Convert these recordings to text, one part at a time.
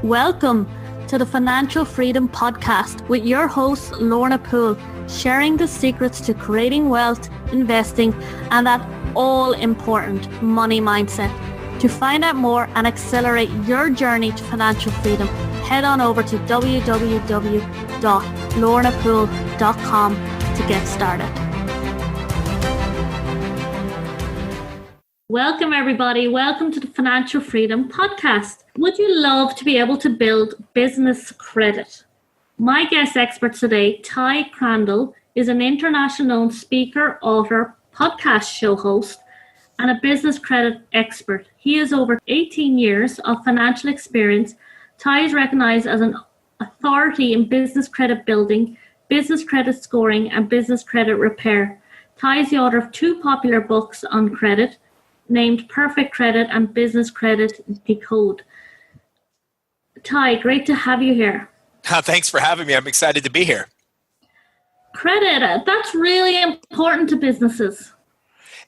Welcome to the Financial Freedom Podcast with your host, Lorna Poole, sharing the secrets to creating wealth, investing, and that all-important money mindset. To find out more and accelerate your journey to financial freedom, head on over to www.lornapoole.com to get started. Welcome, everybody. Welcome to the Financial Freedom Podcast. Would you love to be able to build business credit? My guest expert today, Ty Crandell, is an international speaker, author, podcast show host, and a business credit expert. He has over 18 years of financial experience. Ty is recognized as an authority in business credit building, business credit scoring, and business credit repair. Ty is the author of two popular books on credit, named Perfect Credit and Business Credit Decoded. Ty, great to have you here. Thanks for having me. I'm excited to be here. Credit, that's really important to businesses.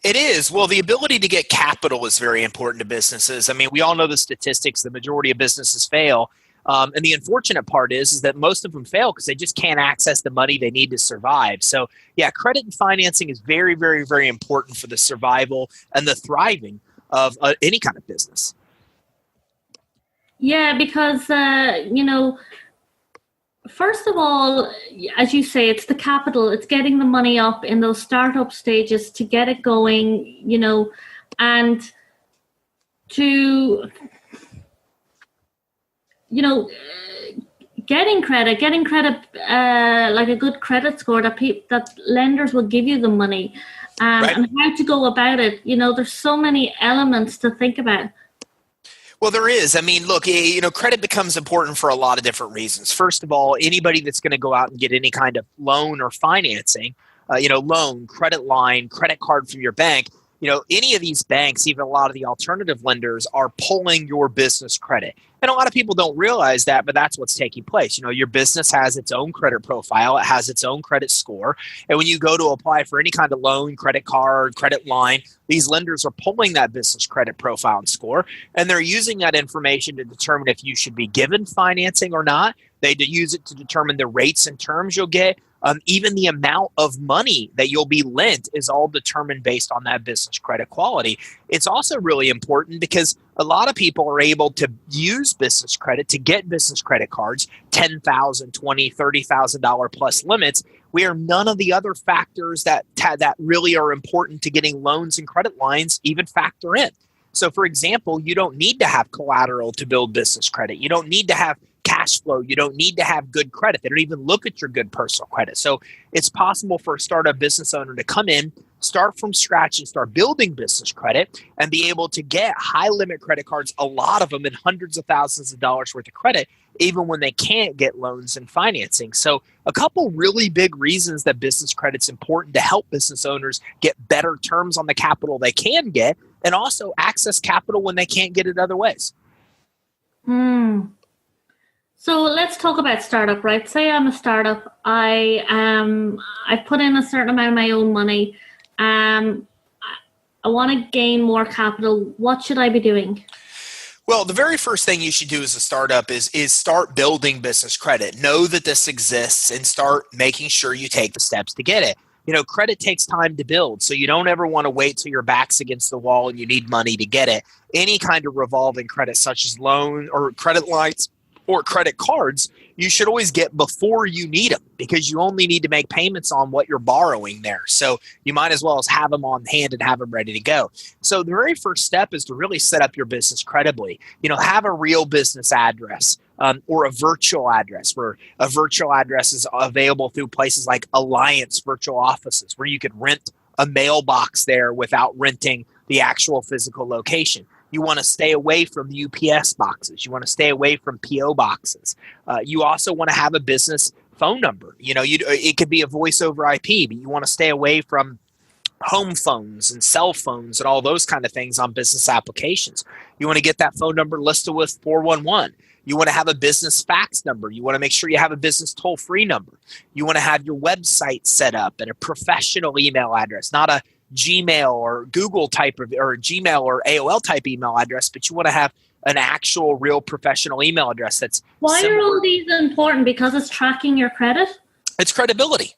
It is. Well, the ability to get capital is very important to businesses. I mean, we all know the statistics. The majority of businesses fail. And the unfortunate part is that most of them fail because they just can't access the money they need to survive. So, yeah, credit and financing is very, very, very important for the survival and the thriving of any kind of business. Yeah, because, first of all, as you say, it's the capital. It's getting the money up in those startup stages to get it going, and to... getting credit, like a good credit score that lenders will give you the money, right. And how to go about it. There's so many elements to think about. Well, there is. I mean, look, credit becomes important for a lot of different reasons. First of all, anybody that's going to go out and get any kind of loan or financing, loan, credit line, credit card from your bank, any of these banks, even a lot of the alternative lenders, are pulling your business credit. And a lot of people don't realize that, but that's what's taking place. Your business has its own credit profile. It has its own credit score. And when you go to apply for any kind of loan, credit card, credit line, these lenders are pulling that business credit profile and score. And they're using that information to determine if you should be given financing or not. They use it to determine the rates and terms you'll get. Even the amount of money that you'll be lent is all determined based on that business credit quality. It's also really important because a lot of people are able to use business credit to get business credit cards, $10,000, $20,000, $30,000 plus limits, where none of the other factors that really are important to getting loans and credit lines even factor in. So, for example, you don't need to have collateral to build business credit. You don't need to have cash flow. You don't need to have good credit. They don't even look at your good personal credit. So it's possible for a startup business owner to come in, start from scratch and start building business credit and be able to get high limit credit cards, a lot of them in hundreds of thousands of dollars worth of credit, even when they can't get loans and financing. So a couple really big reasons that business credit's important to help business owners get better terms on the capital they can get and also access capital when they can't get it other ways. So let's talk about startup, right? Say I'm a startup. I put in a certain amount of my own money. I want to gain more capital. What should I be doing? Well, the very first thing you should do as a startup is start building business credit. Know that this exists and start making sure you take the steps to get it. Credit takes time to build, so you don't ever want to wait till your back's against the wall and you need money to get it. Any kind of revolving credit, such as loan or credit lines, or credit cards, you should always get before you need them because you only need to make payments on what you're borrowing there. So you might as well have them on hand and have them ready to go. So the very first step is to really set up your business credibly. Have a real business address or a virtual address, where a virtual address is available through places like Alliance Virtual Offices, where you could rent a mailbox there without renting the actual physical location. You want to stay away from UPS boxes. You want to stay away from PO boxes. You also want to have a business phone number. It could be a voice over IP, but you want to stay away from home phones and cell phones and all those kind of things on business applications. You want to get that phone number listed with 411. You want to have a business fax number. You want to make sure you have a business toll-free number. You want to have your website set up and a professional email address, not a Gmail or Google type of, or Gmail or AOL type email address, but you want to have an actual real professional email address that's Why similar. are all these important? Because it's tracking your credit? It's credibility.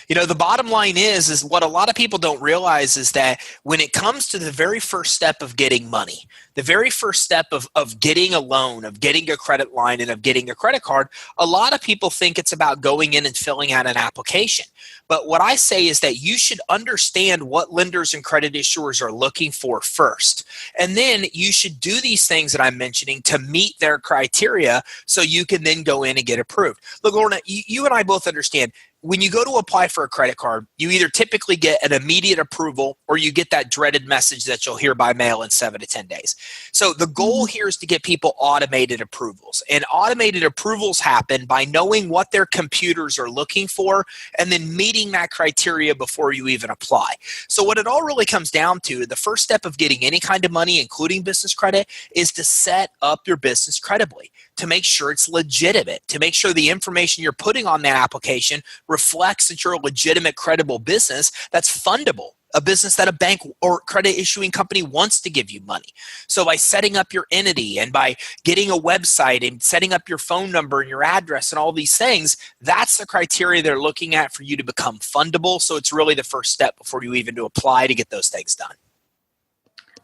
The bottom line is what a lot of people don't realize is that when it comes to the very first step of getting money, the very first step of getting a loan, of getting a credit line, and of getting a credit card, a lot of people think it's about going in and filling out an application. But what I say is that you should understand what lenders and credit issuers are looking for first. And then you should do these things that I'm mentioning to meet their criteria so you can then go in and get approved. Look, Lorna, you and I both understand when you go to apply for a credit card, you either typically get an immediate approval or you get that dreaded message that you'll hear by mail in 7 to 10 days. So the goal here is to get people automated approvals. And automated approvals happen by knowing what their computers are looking for and then meeting that criteria before you even apply. So what it all really comes down to, the first step of getting any kind of money, including business credit, is to set up your business credibly, to make sure it's legitimate, to make sure the information you're putting on that application reflects that you're a legitimate, credible business that's fundable, a business that a bank or credit issuing company wants to give you money. So by setting up your entity and by getting a website and setting up your phone number and your address and all these things, that's the criteria they're looking at for you to become fundable. So it's really the first step before you even to apply to get those things done.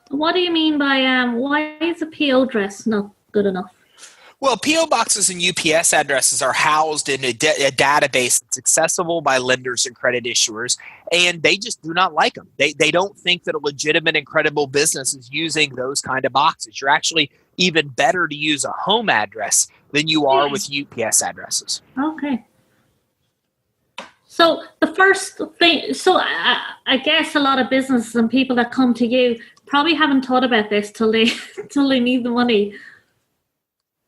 What do you mean by why is a PO address not good enough? Well, P.O. boxes and UPS addresses are housed in a database that's accessible by lenders and credit issuers, and they just do not like them. They don't think that a legitimate and credible business is using those kind of boxes. You're actually even better to use a home address than you are with UPS addresses. Okay. So the first thing, I guess a lot of businesses and people that come to you probably haven't thought about this till they need the money.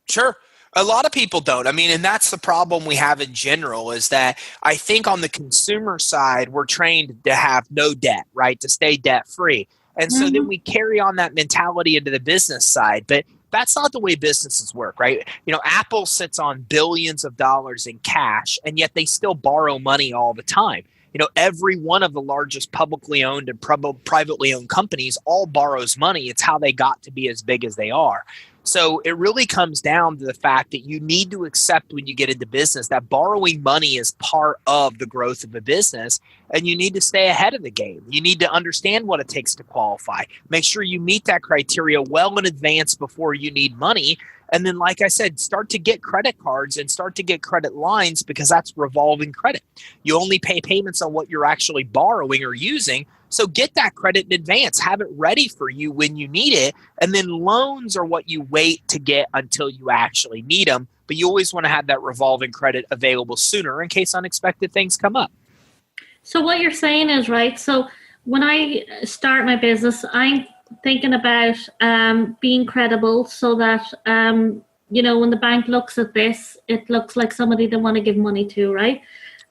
Sure. A lot of people don't. I mean, and that's the problem we have in general is that I think on the consumer side, we're trained to have no debt, right? To stay debt free. And so then we carry on that mentality into the business side. But that's not the way businesses work, right? Apple sits on billions of dollars in cash, and yet they still borrow money all the time. Every one of the largest publicly owned and privately owned companies all borrows money. It's how they got to be as big as they are. So it really comes down to the fact that you need to accept when you get into business that borrowing money is part of the growth of a business, and you need to stay ahead of the game. You need to understand what it takes to qualify. Make sure you meet that criteria well in advance before you need money. And then, like I said, start to get credit cards and start to get credit lines because that's revolving credit. You only pay payments on what you're actually borrowing or using. So get that credit in advance. Have it ready for you when you need it. And then loans are what you wait to get until you actually need them. But you always want to have that revolving credit available sooner in case unexpected things come up. So what you're saying is, right, so when I start my business, I'm thinking about being credible so that, when the bank looks at this, it looks like somebody they want to give money to, right?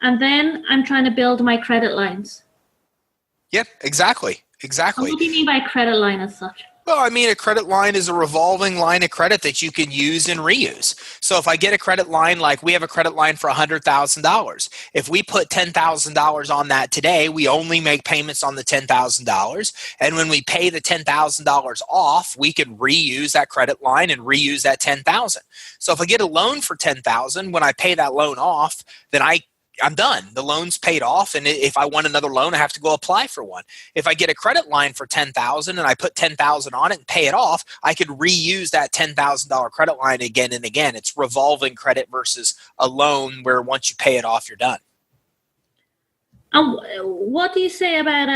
And then I'm trying to build my credit lines. Yep, exactly. And what do you mean by credit line as such? Well, I mean, a credit line is a revolving line of credit that you can use and reuse. So if I get a credit line, like we have a credit line for $100,000, if we put $10,000 on that today, we only make payments on the $10,000. And when we pay the $10,000 off, we can reuse that credit line and reuse that $10,000. So if I get a loan for $10,000, when I pay that loan off, then I'm done. The loan's paid off, and if I want another loan, I have to go apply for one. If I get a credit line for $10,000 and I put $10,000 on it and pay it off, I could reuse that $10,000 credit line again and again. It's revolving credit versus a loan where once you pay it off, you're done. What do you say about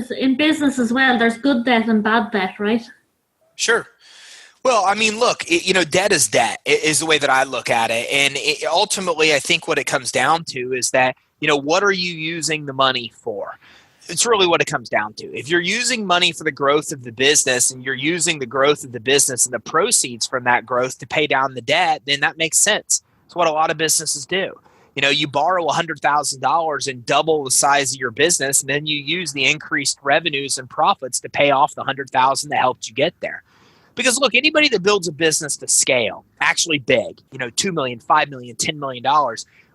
in business as well? There's good debt and bad debt, right? Sure. Well, I mean, look, debt is debt is the way that I look at it. And ultimately, I think what it comes down to is that, what are you using the money for? It's really what it comes down to. If you're using money for the growth of the business and you're using the growth of the business and the proceeds from that growth to pay down the debt, then that makes sense. It's what a lot of businesses do. You borrow $100,000 and double the size of your business, and then you use the increased revenues and profits to pay off the $100,000 that helped you get there. Because look, anybody that builds a business to scale, actually big, $2 million, $5 million, $10 million,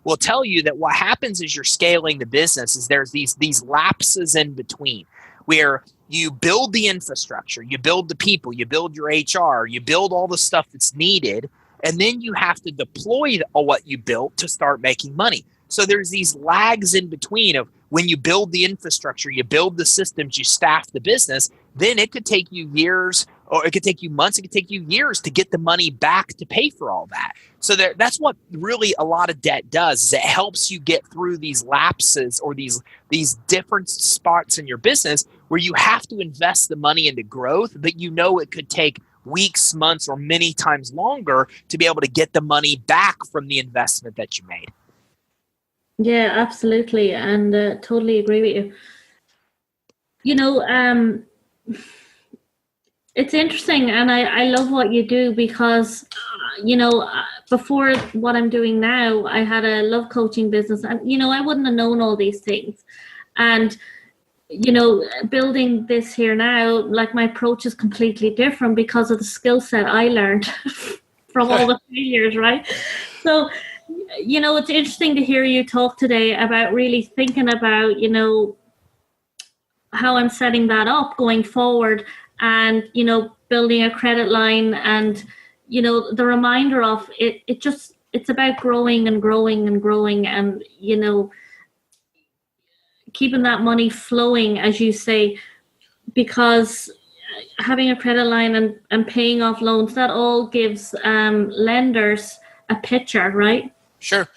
will tell you that what happens as you're scaling the business is there's these lapses in between where you build the infrastructure, you build the people, you build your HR, you build all the stuff that's needed, and then you have to deploy what you built to start making money. So there's these lags in between of when you build the infrastructure, you build the systems, you staff the business, then it could take you years, or it could take you months, it could take you years to get the money back to pay for all that. So that's what really a lot of debt does, is it helps you get through these lapses or these different spots in your business where you have to invest the money into growth, but you know it could take weeks, months, or many times longer to be able to get the money back from the investment that you made. Yeah, absolutely. And totally agree with you. You know, it's interesting, and I love what you do because, you know, before what I'm doing now, I had a love coaching business, and, you know, I wouldn't have known all these things. And, you know, building this here now, like, my approach is completely different because of the skill set I learned from all the failures, right? So, you know, it's interesting to hear you talk today about really thinking about, you know, how I'm setting that up going forward, and, you know, building a credit line, and, you know, the reminder of it, it's about growing and growing and growing, and, you know, keeping that money flowing, as you say, because having a credit line and paying off loans, that all gives lenders a picture, right? Sure.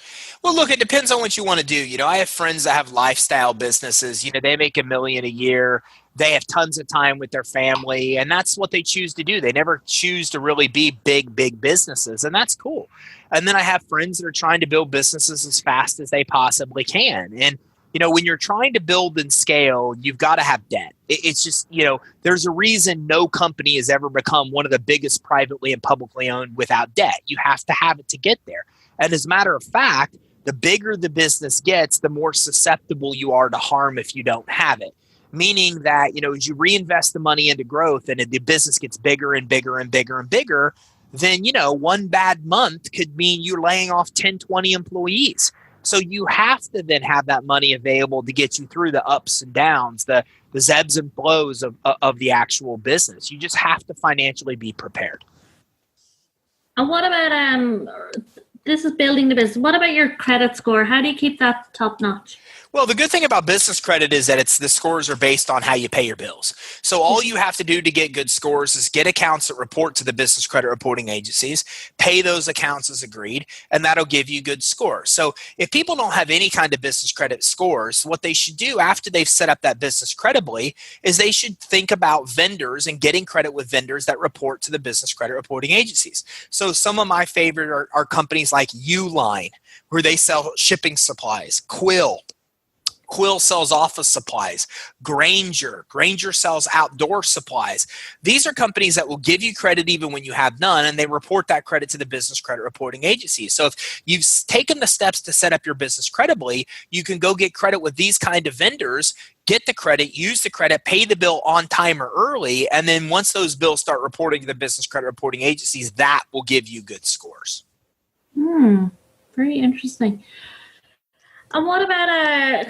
Well, look, it depends on what you want to do. You know, I have friends that have lifestyle businesses. You know, they make $1 million a year. They have tons of time with their family, and that's what they choose to do. They never choose to really be big businesses, and that's cool. And then I have friends that are trying to build businesses as fast as they possibly can. And, you know, when you're trying to build and scale, you've got to have debt. It's just, you know, there's a reason no company has ever become one of the biggest privately and publicly owned without debt. You have to have it to get there. And as a matter of fact, the bigger the business gets, the more susceptible you are to harm if you don't have it. Meaning that, you know, as you reinvest the money into growth and the business gets bigger and bigger and bigger and bigger, then, you know, one bad month could mean you're laying off 10, 20 employees. So you have to then have that money available to get you through the ups and downs, the ebbs and flows of the actual business. You just have to financially be prepared. And what about this is building the business. What about your credit score? How do you keep that top notch? Well, the good thing about business credit is that the scores are based on how you pay your bills. So all you have to do to get good scores is get accounts that report to the business credit reporting agencies, pay those accounts as agreed, and that'll give you good scores. So if people don't have any kind of business credit scores, what they should do after they've set up that business credibly is they should think about vendors and getting credit with vendors that report to the business credit reporting agencies. So some of my favorite are companies like Uline, where they sell shipping supplies, Quill sells office supplies. Granger sells outdoor supplies. These are companies that will give you credit even when you have none, and they report that credit to the business credit reporting agency. So if you've taken the steps to set up your business credibly, you can go get credit with these kind of vendors, get the credit, use the credit, pay the bill on time or early, and then once those bills start reporting to the business credit reporting agencies, that will give you good scores. Very interesting. And what about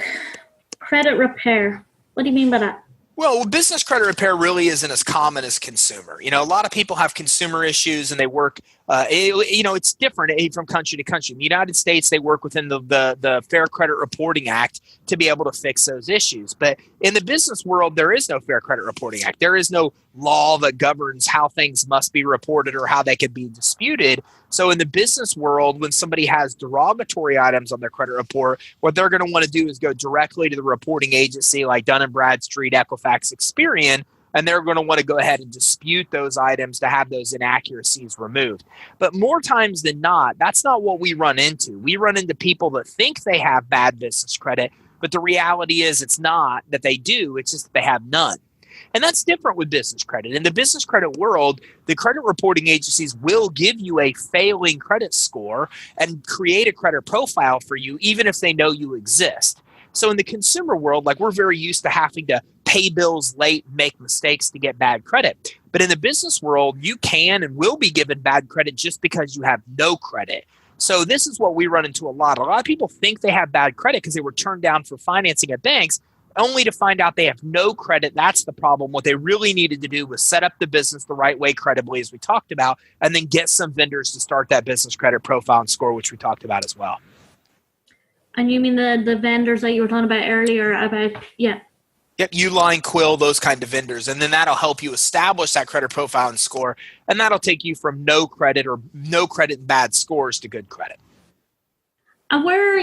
credit repair? What do you mean by that? Well, business credit repair really isn't as common as consumer. You know, a lot of people have consumer issues and they work, it's different from country to country. In the United States, they work within the Fair Credit Reporting Act to be able to fix those issues. But in the business world, there is no Fair Credit Reporting Act. There is no law that governs how things must be reported or how they can be disputed. So in the business world, when somebody has derogatory items on their credit report, what they're going to want to do is go directly to the reporting agency like Dun & Bradstreet, Equifax, Experian, and they're going to want to go ahead and dispute those items to have those inaccuracies removed. But more times than not, that's not what we run into. We run into people that think they have bad business credit, but the reality is it's not that they do, it's just that they have none. And that's different with business credit. In the business credit world, the credit reporting agencies will give you a failing credit score and create a credit profile for you, even if they know you exist. So in the consumer world, like, we're very used to having to pay bills late, make mistakes to get bad credit. But in the business world, you can and will be given bad credit just because you have no credit. So this is what we run into a lot. A lot of people think they have bad credit because they were turned down for financing at banks, only to find out they have no credit. That's the problem. What they really needed to do was set up the business the right way credibly, as we talked about, and then get some vendors to start that business credit profile and score, which we talked about as well. And you mean the vendors that you were talking about earlier about, yeah. Yep, Uline, Quill, those kind of vendors. And then that'll help you establish that credit profile and score. And that'll take you from no credit and bad scores to good credit. And where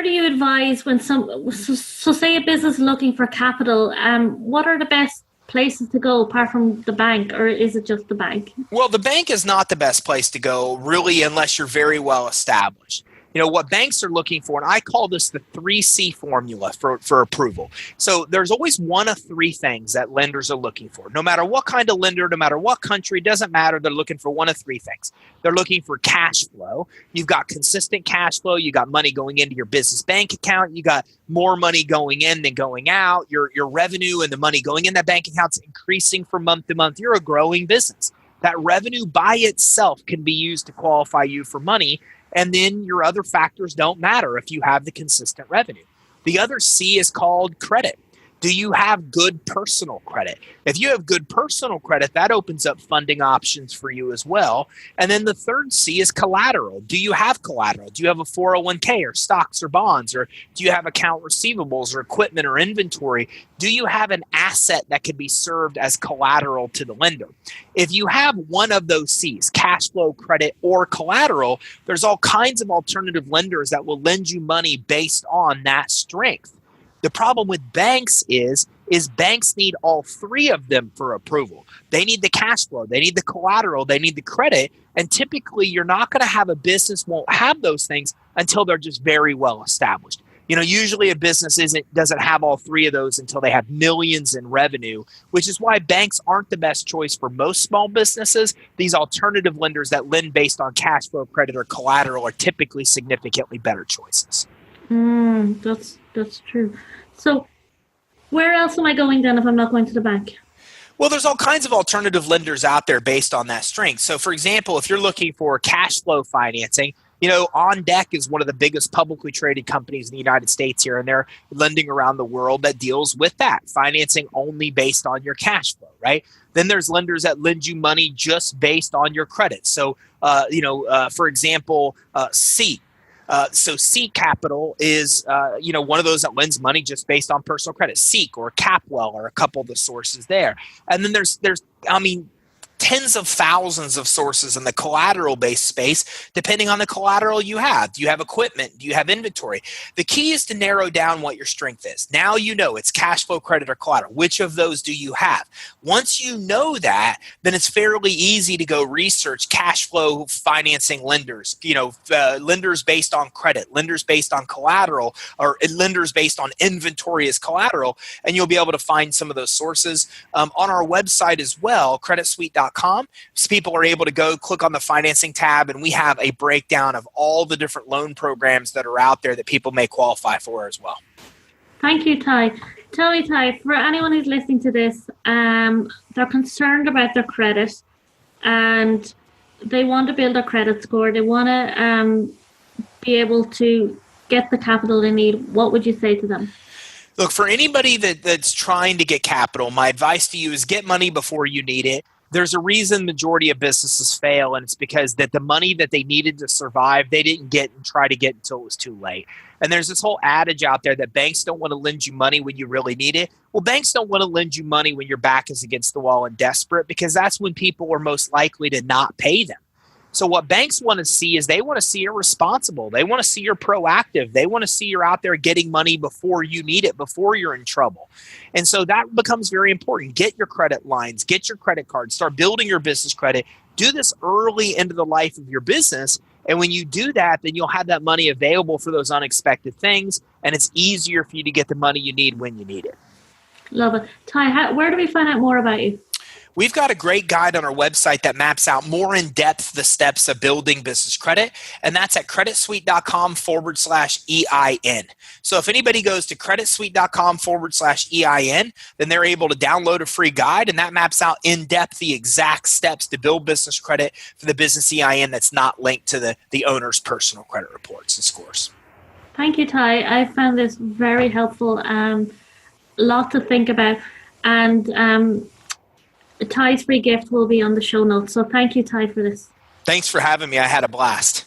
do you advise when so say a business is looking for capital, what are the best places to go apart from the bank, or is it just the bank? Well, the bank is not the best place to go, really, unless you're very well established. What banks are looking for, and I call this the 3C formula for approval. So there's always one of three things that lenders are looking for. No matter what kind of lender, no matter what country, doesn't matter. They're looking for one of three things. They're looking for cash flow. You've got consistent cash flow. You got money going into your business bank account. You got more money going in than going out. Your revenue and the money going in that bank account's increasing from month to month. You're a growing business. That revenue by itself can be used to qualify you for money. And then your other factors don't matter if you have the consistent revenue. The other C is called credit. Do you have good personal credit? If you have good personal credit, that opens up funding options for you as well. And then the third C is collateral. Do you have collateral? Do you have a 401k or stocks or bonds? Or do you have account receivables or equipment or inventory? Do you have an asset that could be served as collateral to the lender? If you have one of those C's, cash flow, credit, or collateral, there's all kinds of alternative lenders that will lend you money based on that strength. The problem with banks is banks need all three of them for approval. They need the cash flow, they need the collateral, they need the credit, and typically you're not going to have a business won't have those things until they're just very well established. Usually a business doesn't have all three of those until they have millions in revenue, which is why banks aren't the best choice for most small businesses. These alternative lenders that lend based on cash flow, credit, or collateral are typically significantly better choices. That's true. So where else am I going then if I'm not going to the bank? Well, there's all kinds of alternative lenders out there based on that strength. So for example, if you're looking for cash flow financing, On Deck is one of the biggest publicly traded companies in the United States here, and they're lending around the world that deals with that, financing only based on your cash flow, right? Then there's lenders that lend you money just based on your credit. So, for example, Seek. So Seek Capital is, one of those that lends money just based on personal credit. Seek or Capwell are a couple of the sources there. And then there's tens of thousands of sources in the collateral-based space, depending on the collateral you have. Do you have equipment? Do you have inventory? The key is to narrow down what your strength is. Now you know it's cash flow, credit, or collateral. Which of those do you have? Once you know that, then it's fairly easy to go research cash flow financing lenders, lenders based on credit, lenders based on collateral, or lenders based on inventory as collateral, and you'll be able to find some of those sources. On our website as well, creditsuite.com. So people are able to go click on the financing tab, and we have a breakdown of all the different loan programs that are out there that people may qualify for as well. Thank you, Ty. Tell me, Ty, for anyone who's listening to this, they're concerned about their credit and they want to build a credit score. They want to be able to get the capital they need. What would you say to them? Look, for anybody that's trying to get capital, my advice to you is get money before you need it. There's a reason majority of businesses fail, and it's because that the money that they needed to survive, they didn't get and try to get until it was too late. And there's this whole adage out there that banks don't want to lend you money when you really need it. Well, banks don't want to lend you money when your back is against the wall and desperate, because that's when people are most likely to not pay them. So what banks want to see is they want to see you're responsible. They want to see you're proactive. They want to see you're out there getting money before you need it, before you're in trouble. And so that becomes very important. Get your credit lines, get your credit cards, start building your business credit. Do this early into the life of your business. And when you do that, then you'll have that money available for those unexpected things. And it's easier for you to get the money you need when you need it. Love it. Ty, where do we find out more about you? We've got a great guide on our website that maps out more in depth the steps of building business credit, and that's at creditsuite.com/EIN. So if anybody goes to creditsuite.com/EIN, then they're able to download a free guide, and that maps out in depth the exact steps to build business credit for the business EIN that's not linked to the owner's personal credit reports and scores. Thank you, Ty. I found this very helpful. A lot to think about, and Ty's free gift will be on the show notes. So thank you, Ty, for this. Thanks for having me. I had a blast.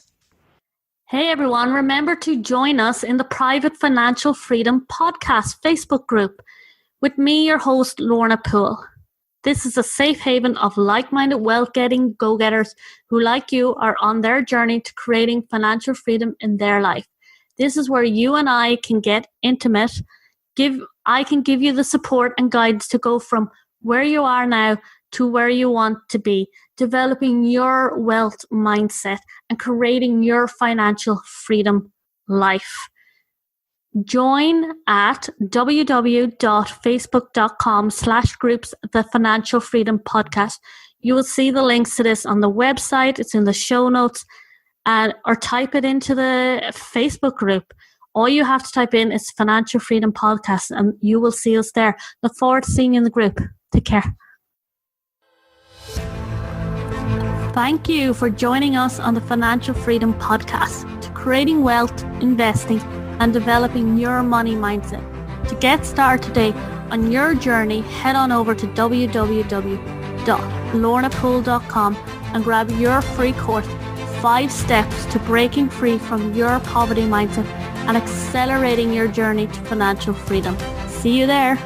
Hey, everyone. Remember to join us in the Private Financial Freedom Podcast Facebook group with me, your host, Lorna Poole. This is a safe haven of like-minded wealth-getting go-getters who, like you, are on their journey to creating financial freedom in their life. This is where you and I can get intimate. I can give you the support and guidance to go from where you are now to where you want to be, developing your wealth mindset and creating your financial freedom life. Join at www.facebook.com/groups The Financial Freedom Podcast. You will see the links to this on the website. It's in the show notes, or type it into the Facebook group. All you have to type in is Financial Freedom Podcast and you will see us there. Look forward to seeing you in the group. Take care. Thank you for joining us on the Financial Freedom Podcast, to creating wealth, investing, and developing your money mindset. To get started today on your journey, head on over to www.lornapoole.com and grab your free course, 5 Steps to Breaking Free from Your Poverty Mindset and Accelerating Your Journey to Financial Freedom. See you there.